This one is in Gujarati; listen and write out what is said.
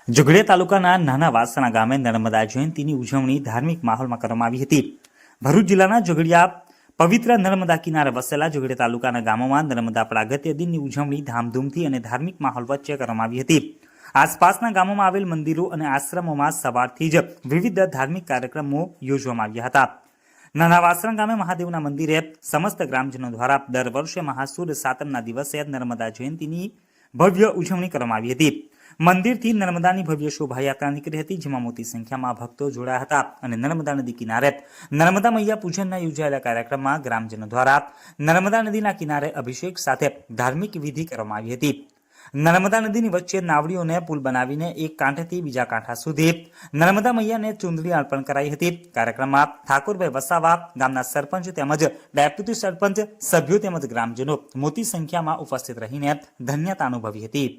જોગડિયા તાલુકાના નાના વાસણા ગામે નર્મદા જયંતિની ઉજવણી ધાર્મિક માહોલમાં કરવામાં આવી હતી. ભરૂચ જિલ્લાના જોગડિયા પવિત્ર નર્મદા કિનારે વસેલા જોગડિયા તાલુકાના ગામોમાં નર્મદા પ્રાગટ્ય દિનની ઉજવણી ધામધૂમથી અને ધાર્મિક માહોલ વચ્ચે કરવામાં આવી હતી. આસપાસના ગામોમાં આવેલ મંદિરો અને આશ્રમોમાં સવારથી જ વિવિધ ધાર્મિક કાર્યક્રમો યોજવામાં આવ્યા હતા. નાના વાસણા ગામે મહાદેવના મંદિરે સમસ્ત ગ્રામજનો દ્વારા દર વર્ષે મહાસુદ સાતમના દિવસે નર્મદા જયંતિની ભવ્ય ઉજવણી કરવામાં આવી હતી. મંદિરથી નર્મદાની ભવ્ય શોભાયાત્રા નીકળી હતી, જેમાં મોટી સંખ્યામાં ભક્તો જોડાયા હતા અને નર્મદા નદી કિનારે નર્મદા મૈયા પૂજનના યોજાયેલા કાર્યક્રમમાં ગ્રામજનો દ્વારા નર્મદા નદીના કિનારે અભિષેક સાથે ધાર્મિક વિધિ કરવામાં આવી હતી. નર્મદા નદીની વચ્ચે નાવડીઓને પુલ બનાવીને એક કાંઠેથી બીજા કાંઠા સુધી નર્મદા મૈયાને ચૂંદડી અર્પણ કરાઈ હતી. કાર્યક્રમમાં ઠાકોરભાઈ વસાવા, ગામના સરપંચ તેમજ ડેપ્યુટી સરપંચ, સભ્યો તેમજ ગ્રામજનો મોટી સંખ્યામાં ઉપસ્થિત રહીને ધન્યતા અનુભવી હતી.